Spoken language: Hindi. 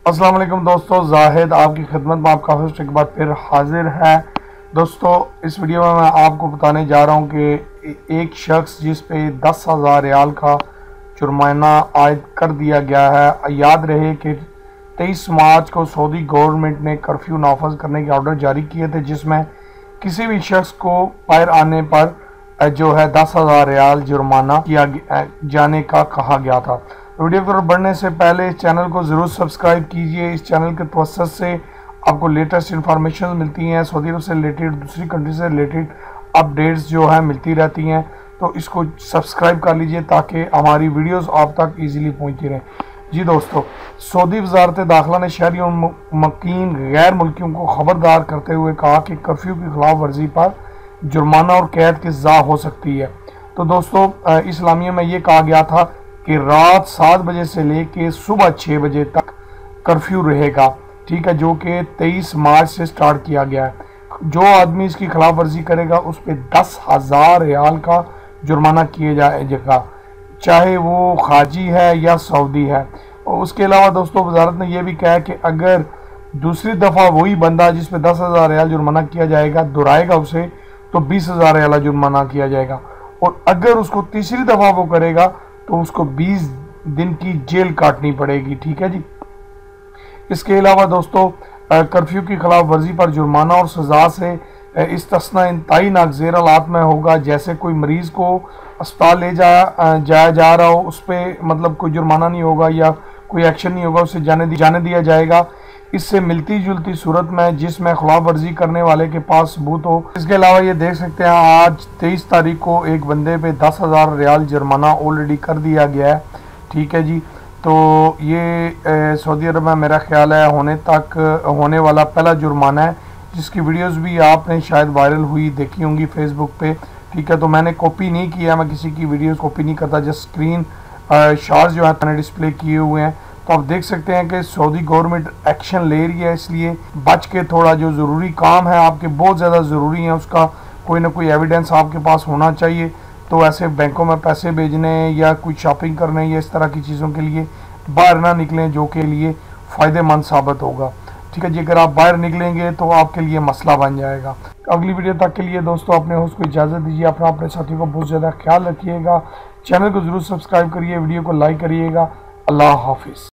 अस्सलाम वालेकुम दोस्तों, जाहिद आपकी खिदमत में आपका होस्ट एक बार फिर हाजिर है। दोस्तों इस वीडियो में मैं आपको बताने जा रहा हूं कि एक शख्स जिस पे 10,000 रियाल का जुर्माना आयद कर दिया गया है। याद रहे कि 23 मार्च को सऊदी गवर्नमेंट ने कर्फ्यू नाफज करने के ऑर्डर जारी किए थे, जिसमें किसी भी शख्स को बाहर आने पर जो है 10,000 रियाल जुर्माना किया जाने का कहा गया था। वीडियो की तरफ बढ़ने से पहले इस चैनल को ज़रूर सब्सक्राइब कीजिए। इस चैनल के तवज्जुह से आपको लेटेस्ट इंफॉर्मेशन मिलती हैं, सऊदी अरब से रिलेटेड, दूसरी कंट्री से रिलेटेड अपडेट्स जो है मिलती रहती हैं। तो इसको सब्सक्राइब कर लीजिए ताकि हमारी वीडियोस आप तक इजीली पहुंचती रहें। जी दोस्तों, सऊदी वजारत दाखिला ने शहरियों मुकीम गैर मुल्कियों को खबरदार करते हुए कहा कि कर्फ्यू की खिलाफ वर्जी पर जुर्माना और कैद की सज़ा हो सकती है। तो दोस्तों इस्लामिया में ये कहा गया था कि रात 7 बजे से लेके सुबह 6 बजे तक कर्फ्यू रहेगा, ठीक है, जो कि 23 मार्च से स्टार्ट किया गया है। जो आदमी इसकी खिलाफ वर्जी करेगा उस पर 10,000 रियाल का जुर्माना किया जाएगा, चाहे वो खाजी है या सऊदी है। और उसके अलावा दोस्तों वजारत ने यह भी कहा कि अगर दूसरी दफ़ा वही बंदा जिस पे 10,000 रियाल जुर्माना किया जाएगा दोहराएगा उसे, तो 20,000 रियाल जुर्माना किया जाएगा। और अगर उसको तीसरी दफ़ा वो करेगा तो उसको 20 दिन की जेल काटनी पड़ेगी, ठीक है जी। इसके अलावा दोस्तों कर्फ्यू की खिलाफ वर्जी पर जुर्माना और सज़ा से इस्तिस्ना इंतहाई नागज़ेर हालात में होगा। जैसे कोई मरीज़ को अस्पताल ले जाया जा रहा हो, उस पर मतलब कोई जुर्माना नहीं होगा या कोई एक्शन नहीं होगा, उसे जाने दिया जाएगा। इससे मिलती जुलती सूरत में जिसमें खिलाफ वर्जी करने वाले के पास सबूत हो। इसके अलावा ये देख सकते हैं आज 23 तारीख को एक बंदे पे 10,000 रियाल जुर्माना ऑलरेडी कर दिया गया है, ठीक है जी। तो ये सऊदी अरब में मेरा ख्याल है होने वाला पहला जुर्माना है, जिसकी वीडियोस भी आपने शायद वायरल हुई देखी होंगी फेसबुक पे, ठीक है। तो मैंने कॉपी नहीं किया, मैं किसी की वीडियोस कॉपी नहीं करता, जस्ट स्क्रीन शॉट्स जो है मैंने डिस्प्ले किए हुए हैं। तो आप देख सकते हैं कि सऊदी गवर्नमेंट एक्शन ले रही है, इसलिए बच के थोड़ा जो ज़रूरी काम है आपके बहुत ज़्यादा ज़रूरी है, उसका कोई ना कोई एविडेंस आपके पास होना चाहिए। तो ऐसे बैंकों में पैसे भेजने या कुछ शॉपिंग करने या इस तरह की चीज़ों के लिए बाहर ना निकलें, जो के लिए फ़ायदेमंद साबित होगा, ठीक है जी। अगर आप बाहर निकलेंगे तो आपके लिए मसला बन जाएगा। अगली वीडियो तक के लिए दोस्तों अपने होस्ट को इजाज़त दीजिए। अपने साथियों को बहुत ज़्यादा ख्याल रखिएगा। चैनल को ज़रूर सब्सक्राइब करिए, वीडियो को लाइक करिएगा। अल्लाह हाफिज़।